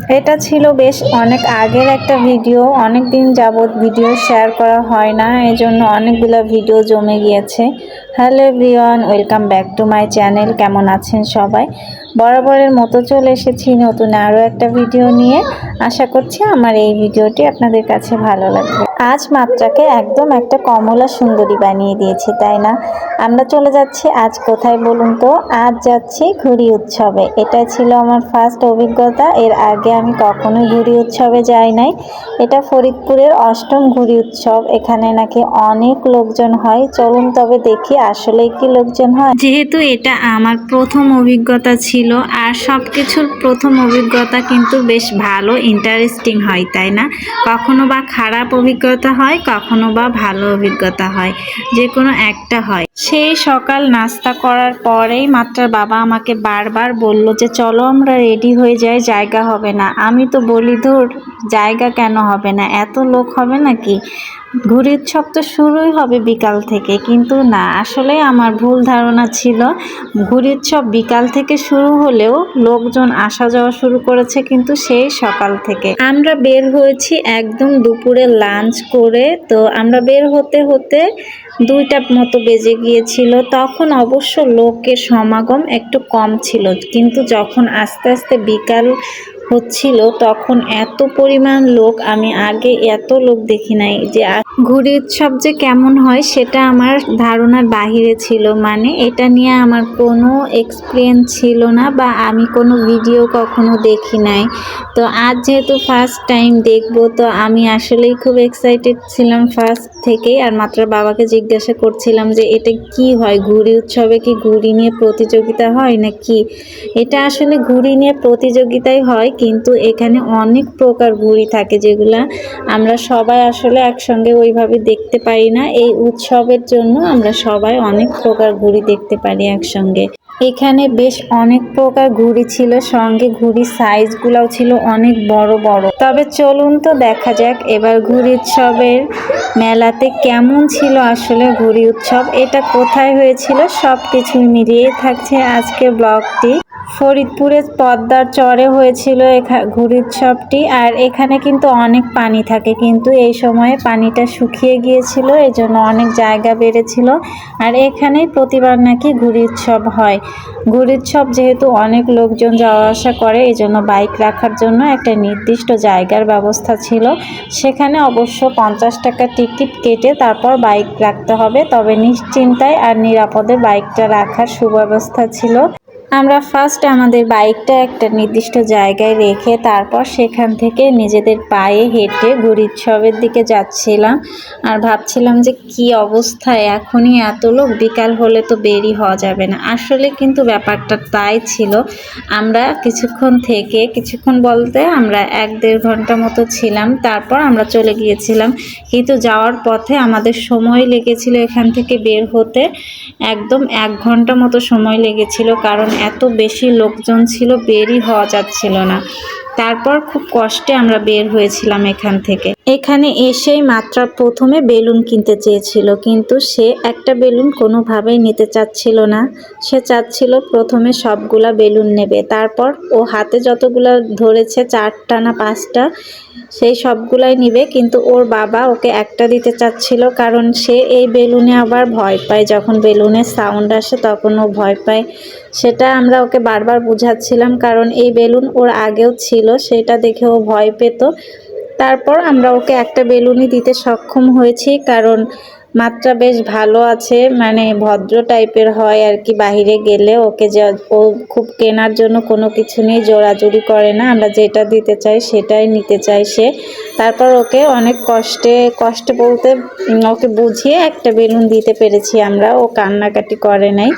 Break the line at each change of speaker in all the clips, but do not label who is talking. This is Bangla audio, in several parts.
এটা ছিল বেশ অনেক আগের একটা ভিডিও, অনেক দিন যাবত ভিডিও শেয়ার করা হয় না, এজন্য অনেকগুলো ভিডিও জমে গিয়েছে। Hello everyone, welcome back to my channel. কেমন আছেন সবাই? বরাবরের মতো চলে এসেছি নতুন আরও একটা ভিডিও নিয়ে। আশা করছি আমার এই ভিডিওটি আপনাদের কাছে ভালো লাগবে। আজ মাত্রাকে একদম একটা কমলা সুন্দরী বানিয়ে দিয়েছে, তাই না? আমরা চলে যাচ্ছি আজ কোথায় বলুন তো? আজ যাচ্ছি ঘুড়ি উৎসবে। এটা ছিল আমার ফার্স্ট অভিজ্ঞতা। এর আগে আমি কখনোই ঘুড়ি উৎসবে যাই নাই। এটা ফরিদপুরের অষ্টম ঘুড়ি উৎসব। এখানে নাকি অনেক লোকজন হয়। চলুন তবে দেখি আসলেই কি লোকজন হয়। যেহেতু এটা আমার প্রথম অভিজ্ঞতা ছিল, আর সব কিছুর প্রথম অভিজ্ঞতা কিন্তু বেশ ভালো ইন্টারেস্টিং হয়, তাই না? কখনো বা খারাপ অভিজ্ঞতা হয়, কখনো বা ভালো অভিজ্ঞতা হয়, যে কোনো একটা হয়। সেই সকাল নাস্তা করার পরেই মাত্রার বাবা আমাকে বারবার বলল যে চলো আমরা রেডি হয়ে যাই, জায়গা হবে না। আমি তো বলি ধুর, জায়গা কেন হবে না, এত লোক হবে নাকি? ঘুড়ি উৎসব তো শুরুই হবে বিকাল থেকে, কিন্তু না, আসলে আমার ভুল ধারণা ছিল। ঘুড়ি উৎসব বিকাল থেকে শুরু হলেও লোকজন আসা যাওয়া শুরু করেছে কিন্তু সেই সকাল থেকে। আমরা বের হয়েছি একদম দুপুরে লাঞ্চ করে। তো আমরা বের হতে হতে 2টা মতো বেজে গিয়েছিল। তখন অবশ্য লোকের সমাগম একটু কম ছিল, কিন্তু যখন আস্তে আস্তে বিকাল হচ্ছিল তখন এত পরিমাণ লোক, আমি আগে এত লোক দেখি নাই। যে ঘুড়ি উৎসব যে কেমন হয় সেটা আমার ধারণার বাহিরে ছিল, মানে এটা নিয়ে আমার কোনো এক্সপিরিয়েন্স ছিল না, বা আমি কোনো ভিডিও কখনো দেখি নাই। তো আজ যেহেতু ফার্স্ট টাইম দেখব, তো আমি আসলেই খুব এক্সাইটেড ছিলাম ফার্স্ট থেকেই। আর মাত্র বাবাকে জিজ্ঞাসা করছিলাম যে এটা কি হয়, ঘুড়ি উৎসবে কি ঘুড়ি নিয়ে প্রতিযোগিতা হয় নাকি? এটা আসলে ঘুড়ি নিয়ে প্রতিযোগিতাই হয়, কিন্তু এখানে অনেক প্রকার ঘুড়ি থাকে যেগুলা আমরা সবাই আসলে একসঙ্গে ওইভাবে দেখতে পারি না। এই উৎসবের জন্য আমরা সবাই অনেক প্রকার ঘুড়ি দেখতে পারি একসঙ্গে। এখানে বেশ অনেক প্রকার ঘুড়ি ছিল, সঙ্গে ঘুড়ির সাইজগুলোও ছিল অনেক বড় বড়। তবে চলুন তো দেখা যাক এবার ঘুড়ি উৎসবের মেলাতে কেমন ছিল আসলে ঘুড়ি উৎসব, এটা কোথায় হয়েছিল, সব কিছু মিলিয়ে থাকছে আজকে ব্লগটি। ফরিদপুরের পদ্মার চরে হয়েছিল ঘুড়ি উৎসবটি। আর এখানে কিন্তু অনেক পানি থাকে, কিন্তু এই সময়ে পানিটা শুকিয়ে গিয়েছিল, এই জন্য অনেক জায়গা বেড়েছিল। আর এখানেই প্রতিবার নাকি ঘুড়ি উৎসব হয়। ঘুড়ি উৎসব যেহেতু অনেক লোকজন যাওয়া আসা করে, এই জন্য বাইক রাখার জন্য একটা নির্দিষ্ট জায়গার ব্যবস্থা ছিল। সেখানে অবশ্য 50 টাকা টিকিট কেটে তারপর বাইক রাখতে হবে, তবে নিশ্চিন্তায় আর নিরাপদে বাইকটা রাখার সুব্যবস্থা ছিল। আমরা ফার্স্ট আমাদের বাইকটা একটা নির্দিষ্ট জায়গায় রেখে তারপর সেখান থেকে নিজেদের পায়ে হেঁটে ঘুড়ি উৎসবের দিকে যাচ্ছিলাম। আর ভাবছিলাম যে কি অবস্থা, এখনই এত লোক, বিকাল হলে তো বেরই হওয়া যাবে না। আসলে কিন্তু ব্যাপারটা তাই ছিল। আমরা কিছুক্ষণ বলতে আমরা 1-1.5 ঘন্টা মতো ছিলাম, তারপর আমরা চলে গিয়েছিলাম। কিন্তু যাওয়ার পথে আমাদের সময় লেগেছিল এখান থেকে বের হতে একদম 1 ঘন্টা মতো সময় লেগেছিল, কারণ এত বেশি লোকজন ছিল, বেরই হওয়া যাচ্ছিল না। তারপর খুব কষ্টে আমরা বের হয়েছিলাম এখান থেকে। এখানে এসেই মাত্রা প্রথমে বেলুন কিনতে চেয়েছিল, কিন্তু সে একটা বেলুন কোনোভাবেই নিতে চাচ্ছিল না। সে চাচ্ছিল প্রথমে সবগুলা বেলুন নেবে, তারপর ও হাতে যতগুলা ধরেছে 4টা না 5টা, সেই সবগুলাই নিবে। কিন্তু ওর বাবা ওকে একটা দিতে চাচ্ছিল, কারণ সে এই বেলুনে আবার ভয় পায়, যখন বেলুনের সাউন্ড আসে তখন ও ভয় পায়। সেটা আমরা ওকে বারবার বুঝাচ্ছিলাম, কারণ এই বেলুন ওর আগেও ছিল, সেটা দেখে ও ভয় পেত। তারপর আমরা ওকে একটা বেলুনই দিতে সক্ষম হয়েছি, কারণ মাত্রা বেশ ভালো আছে, মানে ভদ্র টাইপের হয় আর কি। বাহিরে গেলে ওকে ও খুব কেনার জন্য কোনো কিছু নিয়ে জোরাজুরি করে না, আমরা যেটা দিতে চাই সেটাই নিতে চাই সে। তারপর ওকে অনেক কষ্টে বলতে ওকে বুঝিয়ে একটা বেলুন দিতে পেরেছি আমরা, ও কান্নাকাটি করে নাই।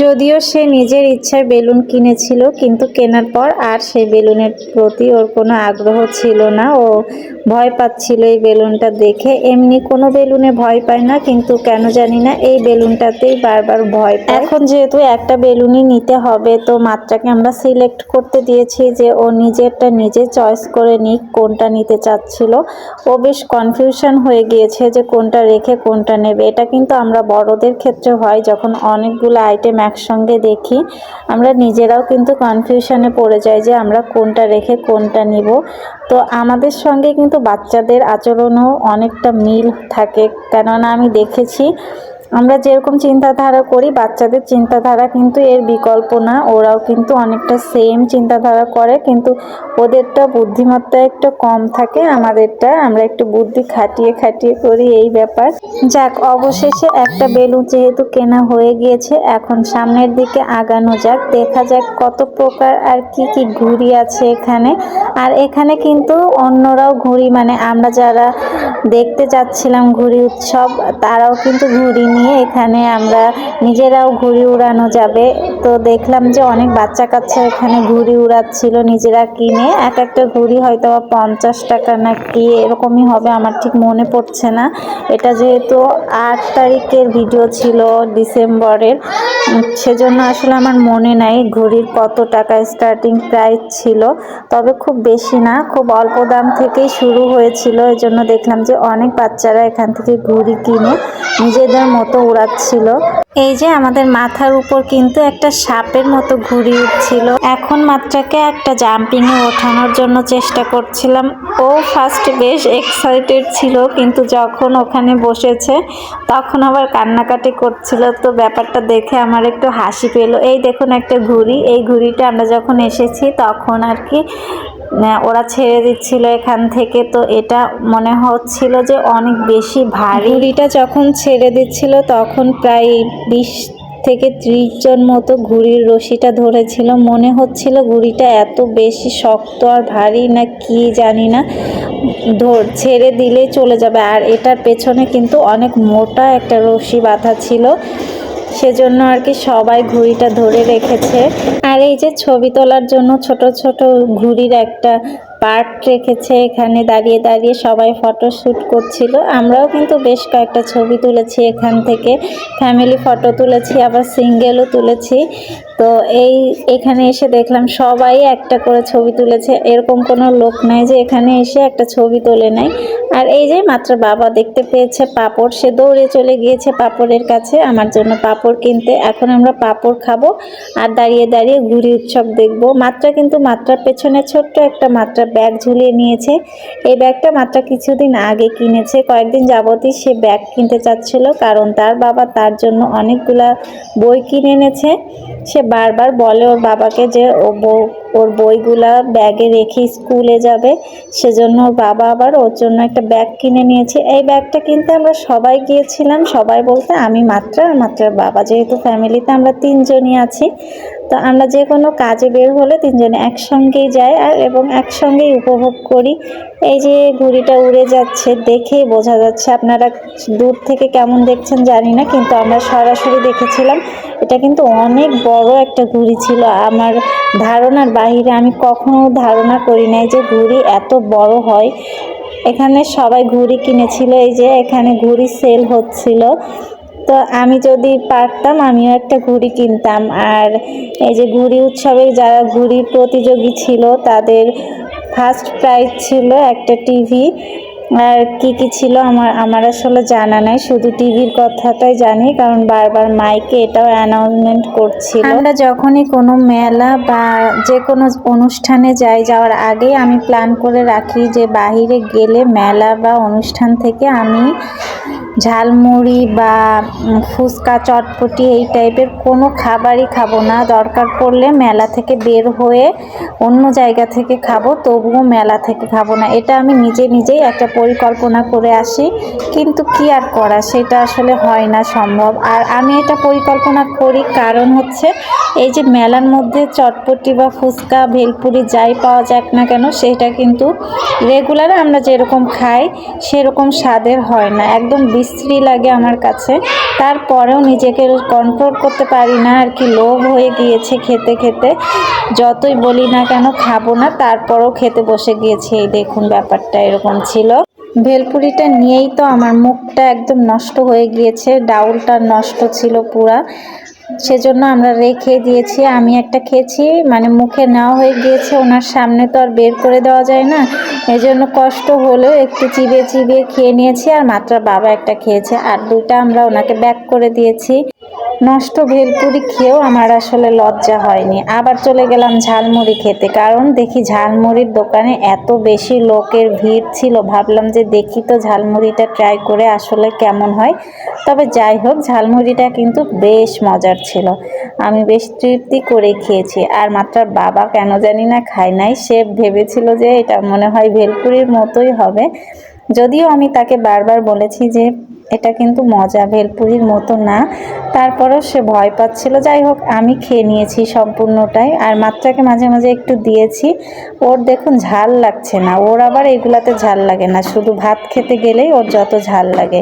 যদিও সে নিজের ইচ্ছায় বেলুন কিনেছিল, কিন্তু কেনার পর আর সেই বেলুনের প্রতি ওর কোনো আগ্রহ ছিল না, ও ভয় পাচ্ছিল এই বেলুনটা দেখে। এমনি কোনো বেলুনে ভয় পায় না, কিন্তু কেন জানি না এই বেলুনটাতেই বারবার ভয় পাই। এখন যেহেতু একটা বেলুনই নিতে হবে, তো মাত্রাকে আমরা সিলেক্ট করতে দিয়েছি যে ও নিজেরটা নিজে চয়েস করে নিক কোনটা নিতে চাচ্ছিল। ও বেশ কনফিউশন হয়ে গিয়েছে যে কোনটা রেখে কোনটা নেবে। এটা কিন্তু আমরা বড়দের ক্ষেত্রে হয়, যখন অনেকগুলো আইটেম একসঙ্গে দেখি আমরা নিজেরাও কিন্তু কনফিউশনে পড়ে যাই যে আমরা কোনটা রেখে কোনটা নিব। তো আমাদের সঙ্গে কিন্তু বাচ্চাদের আচরণও অনেকটা মিল থাকে, কেননা আমি দেখেছি আমরা যেরকম চিন্তাধারা করি বাচ্চাদের চিন্তাধারা কিন্তু এর বিকল্প না। ওরাও কিন্তু অনেকটা সেম চিন্তাধারা করে, কিন্তু ওদেরটা বুদ্ধিমত্তা একটু কম থাকে, আমাদেরটা আমরা একটু বুদ্ধি খাটিয়ে খাটিয়ে করি, এই ব্যাপার। যাক, অবশেষে একটা বেলুন যেহেতু কেনা হয়ে গিয়েছে, এখন সামনের দিকে আগানো যাক। দেখা যাক কত প্রকার আর কি কি ঘুড়ি আছে এখানে। আর এখানে কিন্তু অন্যরাও ঘুড়ি, মানে আমরা যারা দেখতে যাচ্ছিলাম ঘুড়ি উৎসব, তারাও কিন্তু ঘুড়ি নিয়ে এখানে আমরা নিজেরাও ঘুড়ি উড়ানো যাবে। তো দেখলাম যে অনেক বাচ্চা কাচ্চা এখানে ঘুড়ি উড়াচ্ছিল নিজেরা কিনে। এক একটা ঘুড়ি হয়তো 50 টাকা না কি এরকমই হবে, আমার ঠিক মনে পড়ছে না। এটা যেহেতু 8 তারিখের ভিডিও ছিল ডিসেম্বরের, সেজন্য আসলে আমার মনে নাই ঘুড়ির কত টাকা স্টার্টিং প্রাইস ছিল। তবে খুব বেশি না, খুব অল্প দাম থেকেই শুরু হয়েছিল। এই জন্য দেখলাম যে অনেক বাচ্চারা এখান থেকে ঘুড়ি কিনে নিজেদের মতো উড়াচ্ছিল। এই যে আমাদের মাথার উপর কিন্তু একটা সাপের মতো ঘুড়ি উঠছিল। এখন মাত্রাকে একটা জাম্পিংয়ে ওঠানোর জন্য চেষ্টা করছিলাম। ও ফার্স্ট বেশ এক্সাইটেড ছিল, কিন্তু যখন ওখানে বসেছে তখন আবার কান্নাকাটি করছিল। তো ব্যাপারটা দেখে আমার একটু হাসি পেল। এই দেখুন একটা ঘুড়ি, এই ঘুড়িটা আমরা যখন এসেছি তখন আর কি ওরা ছেড়ে দিচ্ছিল এখান থেকে। তো এটা মনে হচ্ছিল যে অনেক বেশি ভারী। ঘুড়িটা যখন ছেড়ে দিচ্ছিল তখন প্রায় 20 থেকে 30 জন মতো ঘুড়ির রশিটা ধরেছিল। মনে হচ্ছিল ঘুড়িটা এত বেশি শক্ত আর ভারী না কি জানি না, ছেড়ে দিলেই চলে যাবে। আর এটার পেছনে কিন্তু অনেক মোটা একটা রশি বাঁধা ছিল, সেজন্য আর কি সবাই ঘুড়িটা ধরে রেখেছে। আর এই যে ছবি তোলার জন্য ছোট ছোট ঘুড়ির একটা পার্ট রেখেছে, এখানে দাঁড়িয়ে দাঁড়িয়ে সবাই ফটো শ্যুট করছিল। আমরাও কিন্তু বেশ কয়েকটা ছবি তুলেছি এখান থেকে, ফ্যামিলি ফটো তুলেছি, আবার সিঙ্গেলও তুলেছি। তো এখানে এসে দেখলাম সবাই একটা করে ছবি তুলেছে, এরকম কোনো লোক নাই যে এখানে এসে একটা ছবি তোলে নাই। আর এই যে মাত্র বাবা দেখতে পেয়েছে পাঁপড়, সে দৌড়ে চলে গিয়েছে পাঁপড়ের কাছে আমার জন্য পাঁপড় কিনতে। এখন আমরা পাঁপড় খাবো আর দাঁড়িয়ে দাঁড়িয়ে ঘুড়ি উৎসব দেখবো। মাত্রা কিন্তু মাত্রার পেছনে ছোট্ট একটা মাত্রা ব্যাগ ঝুলিয়ে নিয়েছে। এই ব্যাগটা মাত্রা কিছুদিন আগে কিনেছে, কয়েকদিন যাবতই সে ব্যাগ কিনতে চাচ্ছিল, কারণ তার বাবা তার জন্য অনেকগুলা বই কিনে এনেছে। সে বারবার বলে ওর বাবাকে যে ওর বইগুলা ব্যাগে রেখে স্কুলে যাবে, সেজন্য ওর বাবা আবার ওর জন্য একটা ব্যাগ কিনে নিয়েছে। এই ব্যাগটা কিনতে আমরা সবাই গিয়েছিলাম, সবাই বলতে আমি মাত্রার বাবা, যেহেতু ফ্যামিলিতে আমরা 3 জনই আছি। তো আমরা যে কোনো কাজে বের হলে 3 জনে একসঙ্গেই যাই আর এবং একসঙ্গেই উপভোগ করি। এই যে ঘুড়িটা উড়ে যাচ্ছে, দেখেই বোঝা যাচ্ছে। আপনারা দূর থেকে কেমন দেখছেন জানি না, কিন্তু আমরা সরাসরি দেখেছিলাম। এটা কিন্তু অনেক বড় একটা ঘুড়ি ছিল, আমার ধারণার বাইরে। আমি কখনো ধারণা করি নাই যে ঘুড়ি এত বড় হয়। এখানে সবাই ঘুড়ি কিনেছিল, এই যে এখানে ঘুড়ি সেল হচ্ছিল। তো আমি যদি পারতাম আমিও একটা ঘুড়ি কিনতাম। আর এই যে ঘুড়ি উৎসবে যারা ঘুড়ি প্রতিযোগী ছিল তাদের ফার্স্ট প্রাইজ ছিল একটা টিভি। আর কি কি ছিল আমার আসলে জানা নাই, শুধু টিভির কথাটাই জানি, কারণ বারবার মাইকে এটাও অ্যানাউন্সমেন্ট করছিল। আমরা যখনই কোনো মেলা বা যে কোনো অনুষ্ঠানে যাওয়ার আগেই আমি প্ল্যান করে রাখি যে বাহিরে গেলে মেলা বা অনুষ্ঠান থেকে আমি ঝালমুড়ি বা ফুচকা চটপটি এই টাইপের কোনো খাবারই খাবো না। দরকার পড়লে মেলা থেকে বের হয়ে অন্য জায়গা থেকে খাবো, তবুও মেলা থেকে খাবো না। এটা আমি নিজেই একটা পরিকল্পনা করে আসি, কিন্তু কি আর করা, সেটা আসলে হয় না সম্ভব। আর আমি এটা পরিকল্পনা করি কারণ হচ্ছে এই যে মেলার মধ্যে চটপটি বা ফুচকা ভেলপুরি যাই পাওয়া যাক না কেন, সেটা কিন্তু রেগুলার আমরা যেরকম খাই সেরকম স্বাদের হয় না, একদম বিশ্রী লাগে আমার কাছে। তারপরেও নিজেকে কন্ট্রোল করতে পারি না আর কি, লোভ হয়ে গিয়েছে খেতে খেতে। যতই বলি না কেন খাবো না, তারপরও খেতে বসে গিয়েছি। এই দেখুন ব্যাপারটা এরকম ছিল। ভেলপুরিটা নিয়েই তো আমার মুখটা একদম নষ্ট হয়ে গিয়েছে, ডাউলটা নষ্ট ছিল পুরা, সেজন্য আমরা রেখে দিয়েছি। আমি একটা খেয়েছি, মানে মুখে নেওয়া হয়ে গিয়েছে, ওনার সামনে তো আর বের করে দেওয়া যায় না, এজন্য কষ্ট হলেও একটু চিবিয়ে চিবিয়ে খেয়ে নিয়েছি। আর মাত্র বাবা একটা খেয়েছে, আর দুইটা আমরা ওনাকে ব্যাক করে দিয়েছি। নষ্ট ভেলপুরি খেয়েও আমার আসলে লজ্জা হয়নি। আবার চলে গেলাম ঝালমুড়ি খেতে, কারণ দেখি ঝালমুড়ির দোকানে এত বেশি লোকের ভিড় ছিল, ভাবলাম যে দেখি তো ঝালমুড়িটা ট্রাই করে আসলে কেমন হয়। তবে যাই হোক, ঝালমুড়িটা কিন্তু বেশ মজার ছিল, আমি বেশ তৃপ্তি করে খেয়েছি। আর মাত্র বাবা কেন জানি না খায় নাই, সে ভেবেছিল যে এটা মনে হয় ভেলপুরির মতোই হবে, যদিও আমি তাকে বারবার বলেছি যে এটা কিন্তু মজা, ভেলপুরির মতো না, তারপরেও সে ভয় পাচ্ছিল। যাই হোক, আমি খেয়ে নিয়েছি সম্পূর্ণটাই, আর মাত্রাকে মাঝে মাঝে একটু দিয়েছি। ওর দেখুন ঝাল লাগছে না, ওর আবার এগুলাতে ঝাল লাগে না, শুধু ভাত খেতে গেলেই ওর যত ঝাল লাগে।